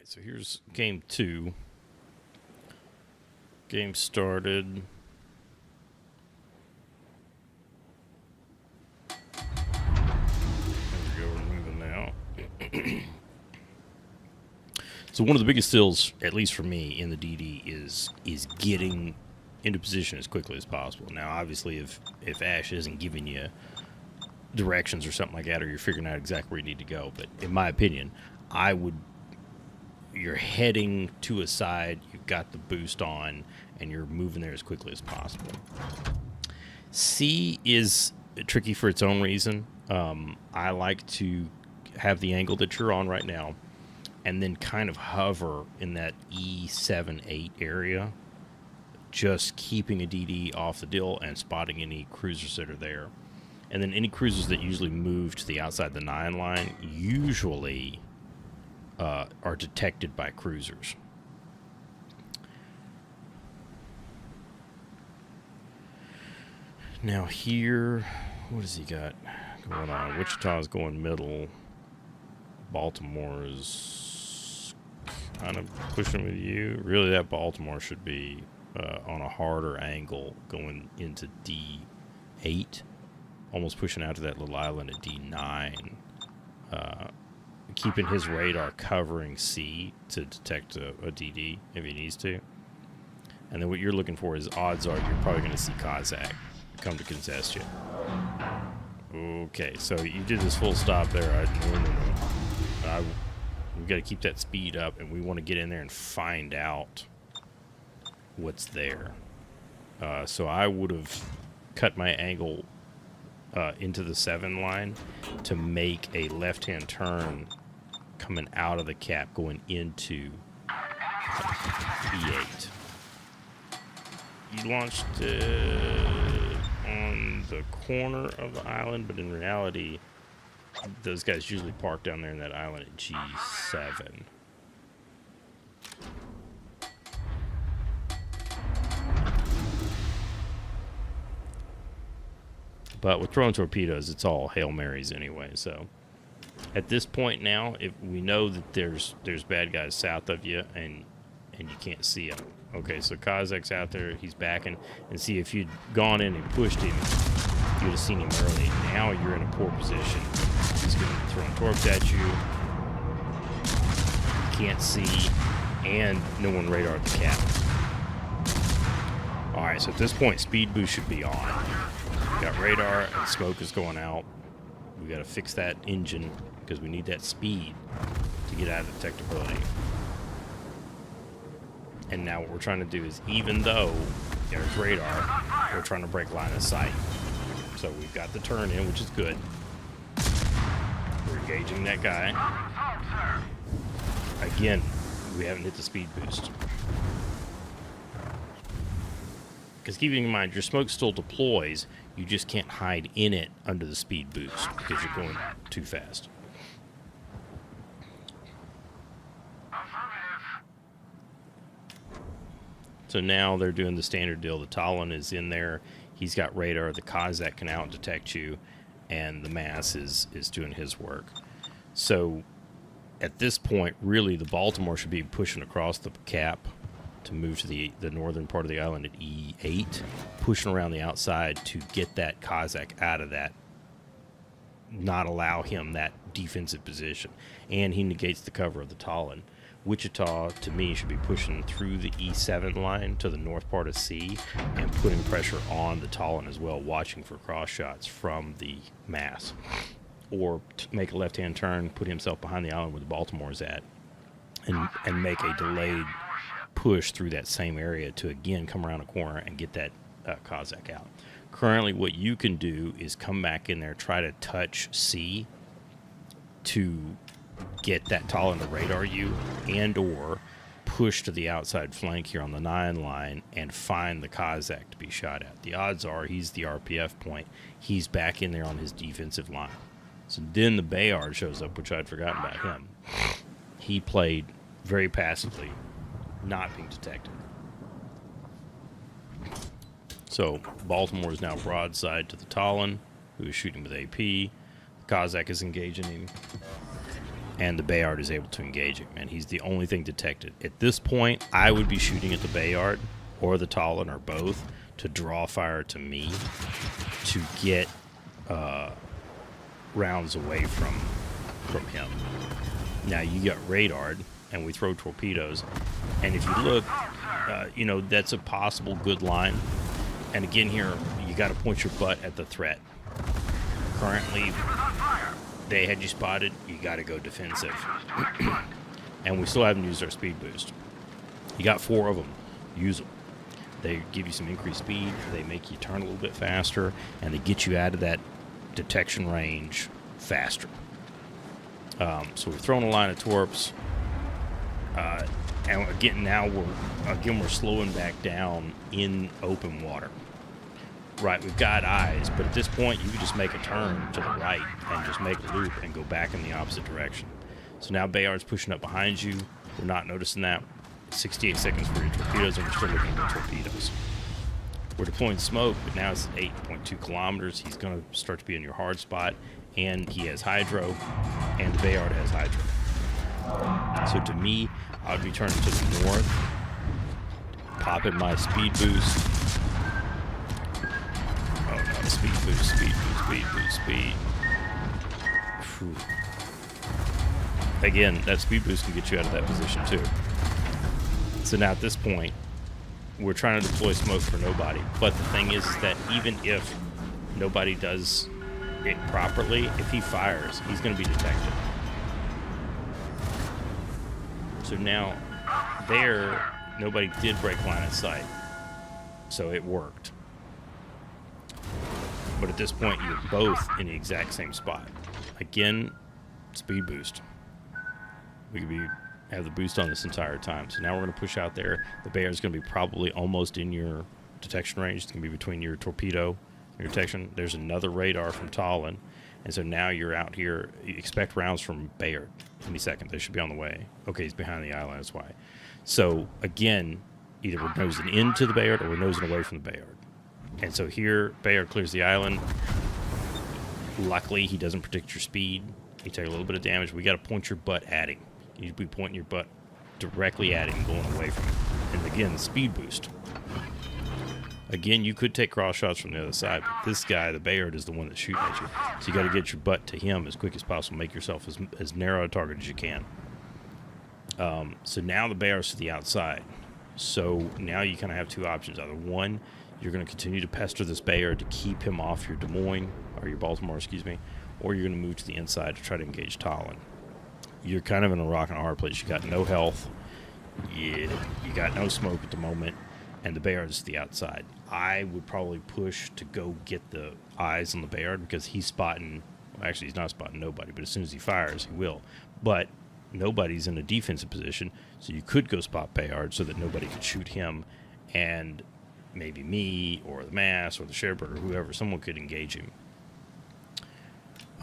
Alright, so here's game 2. Game started. There we go, we're moving now. So one of the biggest skills, at least for me, in the DD is getting into position as quickly as possible. Now, obviously, if Ash isn't giving you directions or something like that, or you're figuring out exactly where you need to go, but in my opinion, you're heading to a side, you've got the boost on, and you're moving there as quickly as possible. C is tricky for its own reason. I like to have the angle that you're on right now, and then kind of hover in that E7, 8 area, just keeping a DD off the dill and spotting any cruisers that are there. And then any cruisers that usually move to the outside the 9 line usually are detected by cruisers. Now here, what has he got going on? Wichita's going middle. Baltimore is kind of pushing with you. Really, that Baltimore should be on a harder angle going into D8. Almost pushing out to that little island at D9. Keeping his radar covering C to detect a DD if he needs to. And then what you're looking for is odds are you're probably going to see Kazakh come to contest you. Okay, so you did this full stop there. We've got to keep that speed up, and we want to get in there and find out what's there. So I would have cut my angle into the 7 line to make a left-hand turn coming out of the cap going into E8. You launched on the corner of the island, but in reality, those guys usually park down there in that island at G7. But with throwing torpedoes, it's all Hail Marys anyway. So at this point now, if we know that there's bad guys south of you and you can't see them. Okay, so Kazakh's out there, he's backing, and see if you'd gone in and pushed him, you'd have seen him early. Now you're in a poor position. He's going to be throwing torps at you. You can't see, and no one radared the cap. All right, so at this point, speed boost should be on. Got radar and smoke is going out. We got to fix that engine because we need that speed to get out of detectability. And now what we're trying to do is, even though there's radar, we're trying to break line of sight. So we've got the turn in, which is good. We're engaging that guy. Again, we haven't hit the speed boost. Because keeping in mind, your smoke still deploys, you just can't hide in it under the speed boost because you're going too fast. So now they're doing the standard deal. The Talon is in there. He's got radar. The Kazakh can out detect you, and the Mass is doing his work. So at this point, really, the Baltimore should be pushing across the cap to move to the northern part of the island at E8, pushing around the outside to get that Kazakh out of that, not allow him that defensive position. And he negates the cover of the Talon. Wichita, to me, should be pushing through the E7 line to the north part of C and putting pressure on the Talon as well, watching for cross shots from the Mass. Or make a left-hand turn, put himself behind the island where the Baltimore's at, and make a delayed push through that same area to, again, come around a corner and get that Kazakh out. Currently, what you can do is come back in there, try to touch C to get that Talon to radar you, and or push to the outside flank here on the 9 line and find the Kazakh to be shot at. The odds are he's the RPF point. He's back in there on his defensive line. So then the Bayard shows up, which I'd forgotten about him. He played very passively, not being detected. So Baltimore is now broadside to the Talon, who is shooting with AP. The Kazakh is engaging him. and the Bayard is able to engage him, and he's the only thing detected. At this point, I would be shooting at the Bayard or the Talon or both to draw fire to me to get rounds away from him. Now you got radar, and we throw torpedoes, and if you look, that's a possible good line. And again here, you got to point your butt at the threat. Currently, they had you spotted, you got to go defensive. And we still haven't used our speed boost. You got 4 of them. Use them. They give you some increased speed, they make you turn a little bit faster, and they get you out of that detection range faster. So we've thrown a line of torps. And again, now we're slowing back down in open water. Right, we've got eyes, but at this point, you can just make a turn to the right and just make a loop and go back in the opposite direction. So now Bayard's pushing up behind you. We're not noticing that. 68 seconds for your torpedoes, and we're still looking at torpedoes. We're deploying smoke, but now it's 8.2 kilometers. He's going to start to be in your hard spot, and he has hydro, and the Bayard has hydro. So to me, I would be turning to the north, popping my speed boost. Oh no, speed boost. Whew. Again, that speed boost can get you out of that position too. So now at this point, we're trying to deploy smoke for nobody. But the thing is that even if nobody does it properly, if he fires, he's going to be detected. So now, there, nobody did break line of sight. So it worked. But at this point, you're both in the exact same spot. Again, speed boost. We could have the boost on this entire time. So now we're going to push out there. The Bayard's going to be probably almost in your detection range. It's going to be between your torpedo and your detection. There's another radar from Talon. And so now you're out here. You expect rounds from Bayard any second. They should be on the way. Okay, he's behind the island. That's why. So again, either we're nosing into the Bayard or we're nosing away from the Bayard. And so here, Bayard clears the island. Luckily, he doesn't predict your speed. You take a little bit of damage. We got to point your butt at him. You need to be pointing your butt directly at him, going away from him. And again, speed boost. Again, you could take cross shots from the other side, but this guy, the Bayard, is the one that's shooting at you. So you got to get your butt to him as quick as possible. Make yourself as narrow a target as you can. So now the Bayard's to the outside. So now you kind of have 2 options. Either one, you're going to continue to pester this Bayard to keep him off your Des Moines, or your Baltimore, excuse me, or you're going to move to the inside to try to engage Talon. You're kind of in a rock and a hard place. You got no health. You got no smoke at the moment, and the Bayard is to the outside. I would probably push to go get the eyes on the Bayard because he's spotting. Well, actually, he's not spotting nobody, but as soon as he fires, he will. But nobody's in a defensive position, so you could go spot Bayard so that nobody could shoot him, and maybe me or the Mass or the Sherbird or whoever, someone could engage him.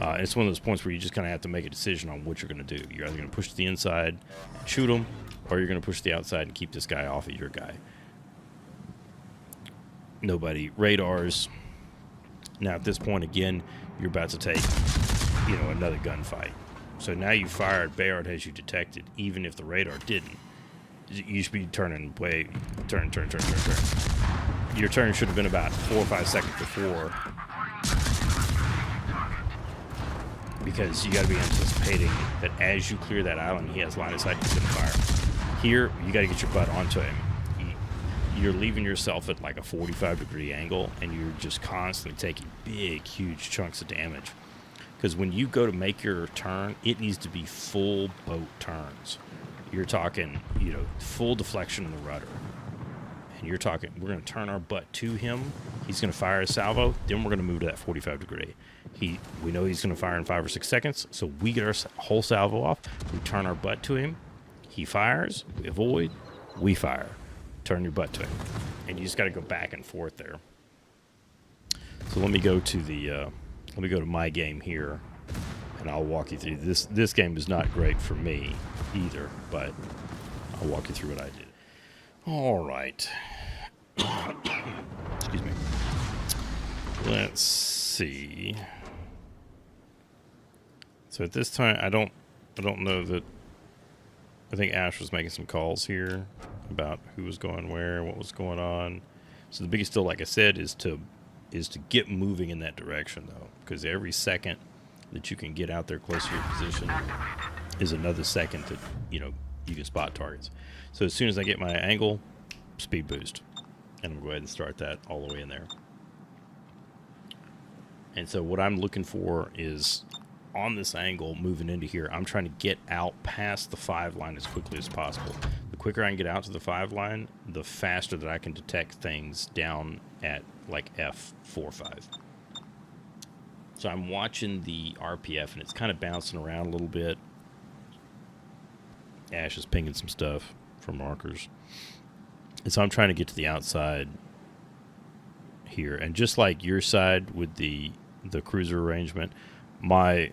It's one of those points where you just kind of have to make a decision on what you're going to do. You're either going to push to the inside and shoot him, or you're going to push to the outside and keep this guy off of your guy. Nobody radars. Now at this point, again, you're about to take, another gunfight. So now you fired, Bayard has you detected, even if the radar didn't. You should be turning turn. Your turn should have been about 4 or 5 seconds before, because you got to be anticipating that as you clear that island, he has line of sight, he's going to fire. Here, you got to get your butt onto him. You're leaving yourself at like a 45-degree angle, and you're just constantly taking big, huge chunks of damage. Because when you go to make your turn, it needs to be full boat turns. You're talking, full deflection in the rudder. And you're talking, we're going to turn our butt to him. He's going to fire a salvo. Then we're going to move to that 45-degree. We know he's going to fire in 5 or 6 seconds. So we get our whole salvo off. We turn our butt to him. He fires. We avoid. We fire. Turn your butt to him. And you just got to go back and forth there. So let me go to my game here, and I'll walk you through this. This game is not great for me either, but I'll walk you through what I did. All right. Excuse me. Let's see. So at this time, I don't I don't know that. I think Ash was making some calls here about who was going where, what was going on. So the biggest deal, like I said, is to get moving in that direction, though, because every second that you can get out there close to your position is another second that you can spot targets. So as soon as I get my angle, speed boost, and I'm gonna go ahead and start that all the way in there. And so what I'm looking for is on this angle moving into here, I'm trying to get out past the 5 line as quickly as possible. The quicker I can get out to the 5 line, the faster that I can detect things down at like F4-5. So I'm watching the RPF and it's kind of bouncing around a little bit. Ash is pinging some stuff from markers. And so I'm trying to get to the outside here. And just like your side with the cruiser arrangement, my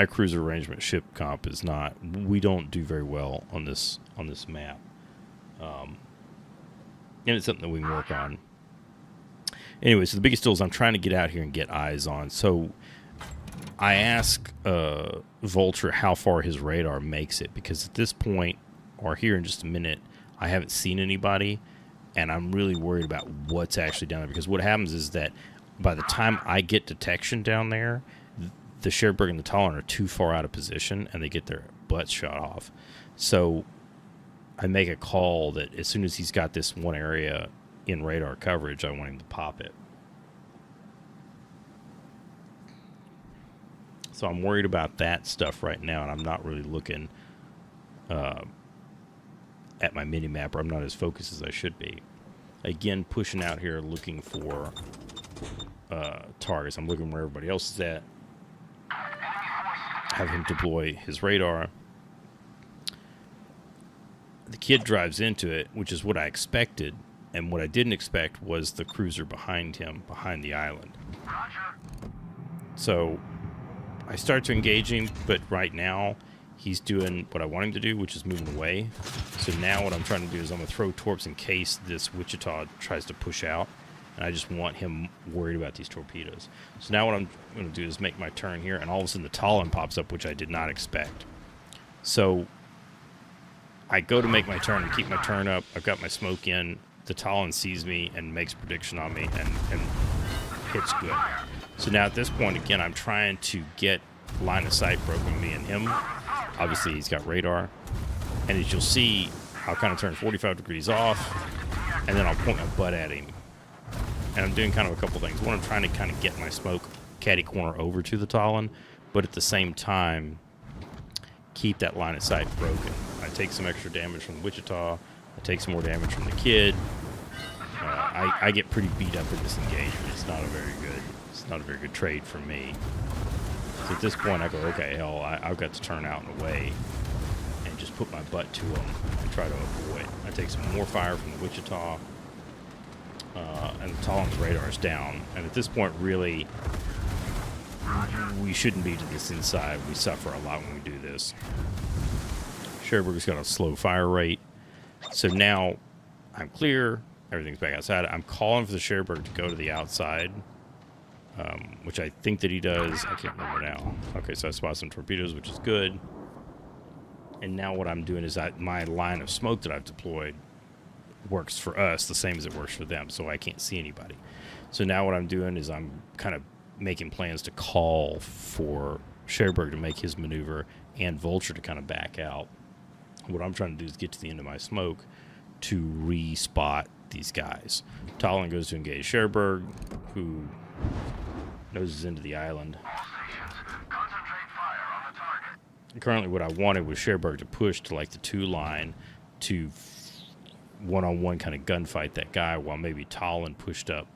cruiser arrangement ship comp is not. We don't do very well on this map, and it's something that we can work on. Anyway, so the biggest deal is I'm trying to get out here and get eyes on. So I ask Vulture how far his radar makes it, because at this point, or here in just a minute, I haven't seen anybody, and I'm really worried about what's actually down there. Because what happens is that by the time I get detection down there, the Cherbourg and the Talon are too far out of position, and they get their butts shot off. So I make a call that as soon as he's got this one area in radar coverage, I want him to pop it. So I'm worried about that stuff right now, and I'm not really looking at my mini-map, or I'm not as focused as I should be. Again, pushing out here, looking for targets. I'm looking where everybody else is at. Have him deploy his radar. The kid drives into it, which is what I expected, and what I didn't expect was the cruiser behind him, behind the island. So I start to engage him, but right now he's doing what I want him to do, which is moving away. So now what I'm trying to do is I'm going to throw torps in case this Wichita tries to push out, and I just want him worried about these torpedoes. So now what I'm going to do is make my turn here, and all of a sudden the Talon pops up, which I did not expect. So I go to make my turn and keep my turn up. I've got my smoke in. The Talon sees me and makes a prediction on me and hits good. So now at this point, again, I'm trying to get line of sight broken, me and him. Obviously, he's got radar. And as you'll see, I'll kind of turn 45 degrees off, and then I'll point my butt at him. And I'm doing kind of a couple things. One, I'm trying to kind of get my smoke caddy corner over to the Talon, but at the same time, keep that line of sight broken. I take some extra damage from the Wichita. I take some more damage from the kid. I get pretty beat up in this engagement. It's not a very good trade for me. So at this point, I go, okay, hell, I've got to turn out and away and just put my butt to him and try to avoid. I take some more fire from the Wichita, and the Talon's radar is down. And at this point, really, we shouldn't be to this inside. We suffer a lot when we do this. Cherbourg's got a slow fire rate. So now I'm clear. Everything's back outside. I'm calling for the Cherbourg to go to the outside, which I think that he does. I can't remember now. Okay, so I spot some torpedoes, which is good. And now what I'm doing is my line of smoke that I've deployed works for us the same as it works for them, so I can't see anybody. So now what I'm doing is I'm kind of making plans to call for Cherbourg to make his maneuver and Vulture to kind of back out. What I'm trying to do is get to the end of my smoke to re-spot these guys. Talon goes to engage Cherbourg, who noses into the island. Currently what I wanted was Cherbourg to push to like the 2 line to one-on-one kind of gunfight that guy, while maybe Talon pushed up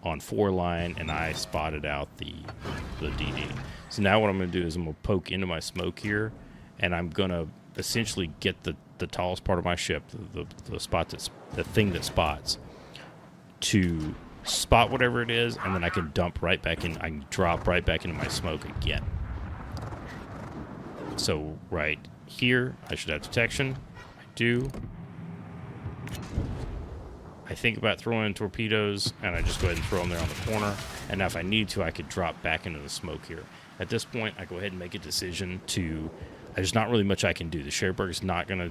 on 4 line and I spotted out the DD. So now what I'm going to do is I'm going to poke into my smoke here, and I'm going to essentially get the tallest part of my ship, the spot that's the thing that spots, to spot whatever it is, and then I can dump right back in. I can drop right back into my smoke again. So right here, I should have detection. I do. I think about throwing in torpedoes, and I just go ahead and throw them there on the corner. And now if I need to, I could drop back into the smoke here. At this point, I go ahead and make a decision to there's not really much I can do. The Cherburg's not going to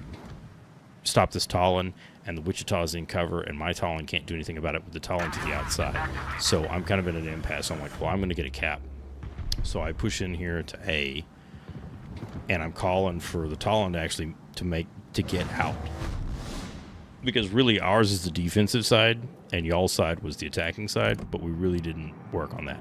stop this Talon, and the Wichita's in cover, and my Talon can't do anything about it with the Talon to the outside. So I'm kind of in an impasse. I'm like, well, I'm going to get a cap. So I push in here to A, and I'm calling for the Talon to actually to get out. Because really ours is the defensive side, and y'all's side was the attacking side, but we really didn't work on that.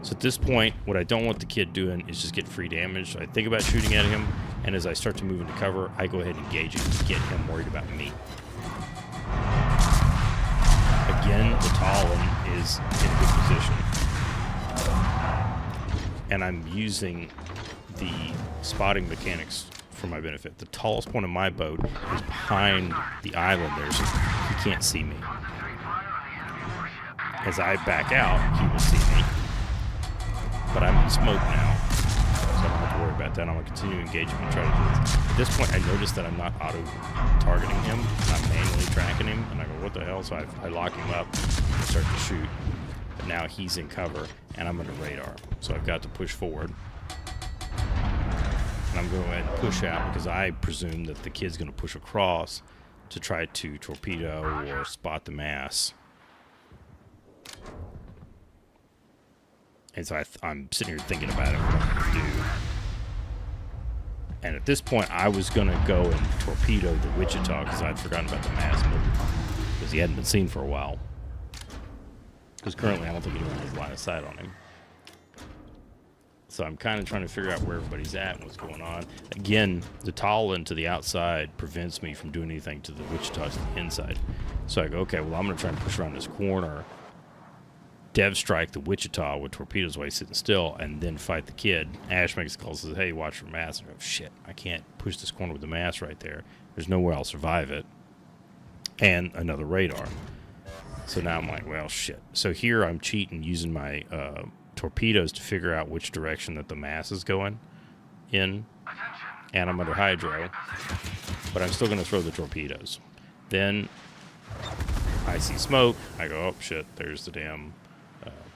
So at this point, what I don't want the kid doing is just get free damage. So I think about shooting at him, and as I start to move into cover, I go ahead and engage him to get him worried about me. Again, the Talon is in a good position. And I'm using the spotting mechanics for my benefit. The tallest point of my boat is behind the island there, so he can't see me. As I back out, he will see me. But I'm in smoke now, so I don't have to worry about that. I'm going to continue to engage him and try to do this. At this point, I notice that I'm not auto-targeting him. I'm manually tracking him, and I go, what the hell? So I lock him up and start to shoot. But now he's in cover, and I'm under radar. So I've got to push forward. And I'm going to go ahead and push out because I presume that the kid's going to push across to try to torpedo or spot the mass. And so I'm sitting here thinking about it, what I'm going to do. And at this point, I was going to go and torpedo the Wichita because I'd forgotten about the mass move because he hadn't been seen for a while. Because currently, I don't think anyone has line of sight on him. So I'm kind of trying to figure out where everybody's at and what's going on. Again, the Talon to the outside prevents me from doing anything to the Wichita to the inside. So I go, okay, well, I'm going to try and push around this corner, dev strike the Wichita with torpedoes while he's sitting still, and then fight the kid. Ash makes a call and says, hey, watch for mass. And I go, shit, I can't push this corner with the mass right there. There's no way I'll survive it. And another radar. So now I'm like, well, shit. So here I'm cheating using my torpedoes to figure out which direction that the mass is going in. And I'm under hydro. But I'm still going to throw the torpedoes. Then I see smoke. I go, oh, shit, there's the damn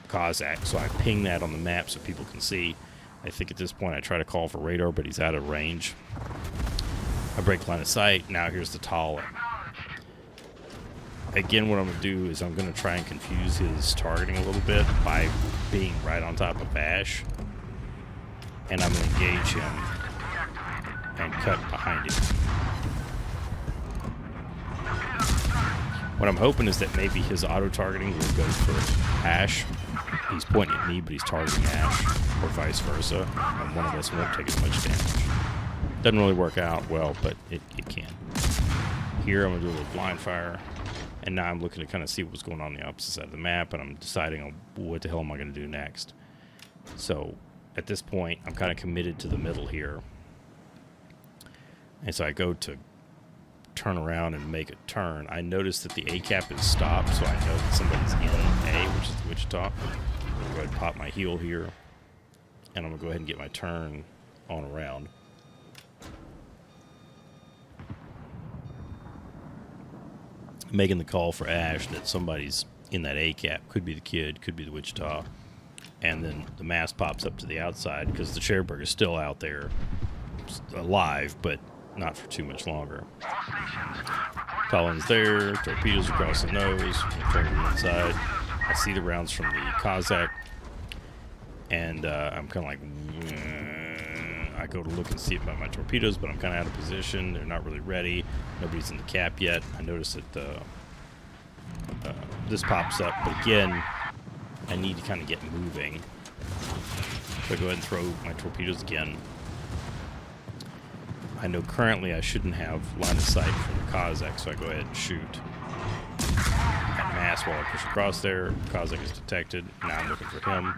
Cossack. So I ping that on the map so people can see. I think at this point I try to call for radar, but he's out of range. I break line of sight. Now here's the Talon. Again, what I'm going to do is I'm going to try and confuse his targeting a little bit by being right on top of Ash. And I'm going to engage him and cut behind him. What I'm hoping is that maybe his auto-targeting will go for Ash. He's pointing at me, but he's targeting Ash, or vice versa. And one of us won't take as much damage. Doesn't really work out well, but it can. Here, I'm going to do a little blind fire. And now I'm looking to kind of see what's going on the opposite side of the map, and I'm deciding on what the hell am I going to do next. So at this point, I'm kind of committed to the middle here. And so I go to turn around and make a turn. I notice that the A cap is stopped, so I know that somebody's in A, which is the Wichita. I'm going to go ahead and pop my heel here, and I'm going to go ahead and get my turn on around. Making the call for Ash that somebody's in that A cap. Could be the kid, could be the Wichita. And then the mass pops up to the outside because the Cherburg is still out there alive, but not for too much longer. Talon's there, torpedoes across the nose, turn to the inside. I see the rounds from the Cossack, and I'm kind of like, I go to look and see about my torpedoes, but I'm kind of out of position. They're not really ready. Nobody's in the cap yet. I notice that this pops up, but again, I need to kind of get moving. So I go ahead and throw my torpedoes again. I know currently I shouldn't have line of sight from the Cossack, so I go ahead and shoot at mass while I push across there. Cossack is detected. Now I'm looking for him.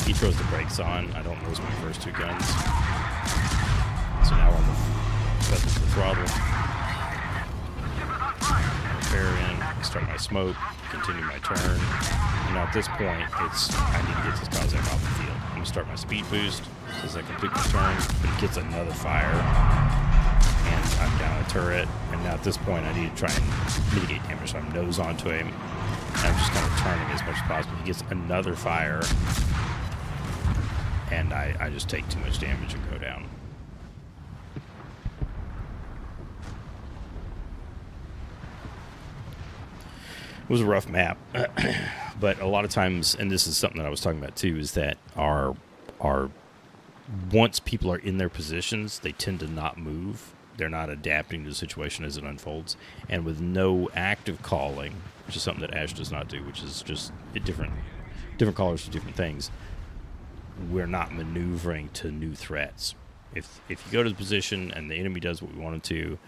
He throws the brakes on. I don't lose my first two guns. So now I'm pedal to the throttle. Bear in, start my smoke, continue my turn. And now at this point, I need to get this Cossack off the field. I'm going to start my speed boost as I complete my turn, but it gets another fire. And I'm down a turret. And now at this point, I need to try and mitigate damage. So I'm nose onto him. And I'm just kind of turning as much as possible. He gets another fire. and I just take too much damage and go down. It was a rough map, but a lot of times, and this is something that I was talking about too, is that our once people are in their positions, they tend to not move. They're not adapting to the situation as it unfolds, and with no active calling, which is something that Ash does not do, which is just different callers for different things. We're not maneuvering to new threats. If you go to the position and the enemy does what we want it to,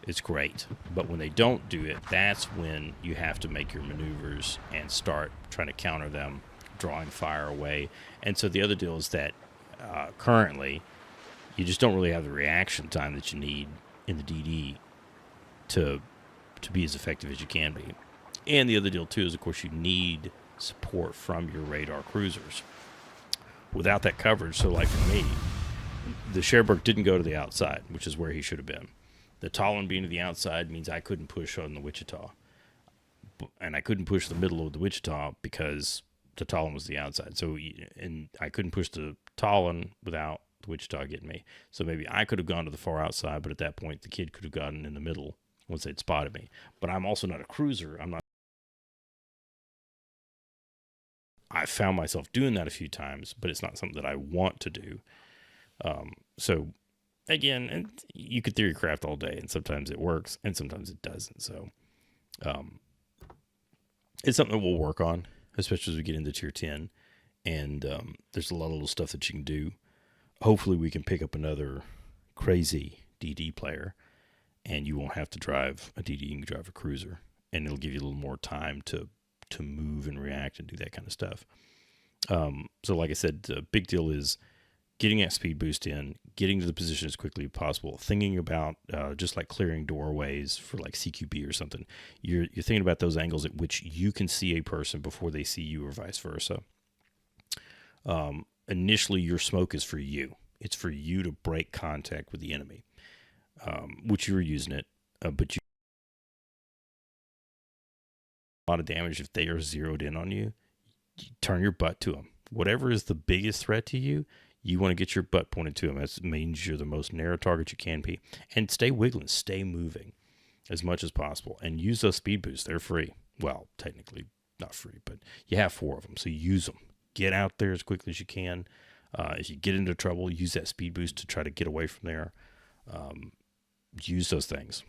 it's great. But when they don't do it, that's when you have to make your maneuvers and start trying to counter them, drawing fire away. And so the other deal is that currently you just don't really have the reaction time that you need in the DD to be as effective as you can be. And the other deal too is, of course, you need support from your radar cruisers. Without that coverage, so like for me, the Cherbourg didn't go to the outside, which is where he should have been. The Talon being to the outside means I couldn't push on the Wichita. And I couldn't push the middle of the Wichita because the Talon was the outside. So, and I couldn't push the Talon without the Wichita getting me. So maybe I could have gone to the far outside, but at that point, the kid could have gotten in the middle once they'd spotted me. But I'm also not a cruiser. I found myself doing that a few times, but it's not something that I want to do. So, again, and you could theory craft all day, and sometimes it works, and sometimes it doesn't. So, it's something that we'll work on, especially as we get into Tier 10. And there's a lot of little stuff that you can do. Hopefully, we can pick up another crazy DD player, and you won't have to drive a DD, you can drive a cruiser, and it'll give you a little more time to move and react and do that kind of stuff. So like I said, the big deal is getting that speed boost in, getting to the position as quickly as possible, thinking about just like clearing doorways for like CQB or something. You're thinking about those angles at which you can see a person before they see you or vice versa. Initially, your smoke is for you. It's for you to break contact with the enemy, which you were using it, but you a lot of damage if they are zeroed in on you. You turn your butt to them. Whatever is the biggest threat to you, you want to get your butt pointed to them. That means you're the most narrow target you can be. And stay wiggling, stay moving as much as possible. And use those speed boosts. They're free. Well, technically not free, but you have 4 of them, so use them. Get out there as quickly as you can. If you get into trouble, use that speed boost to try to get away from there. Use those things.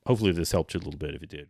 Hopefully this helped you a little bit. If it did,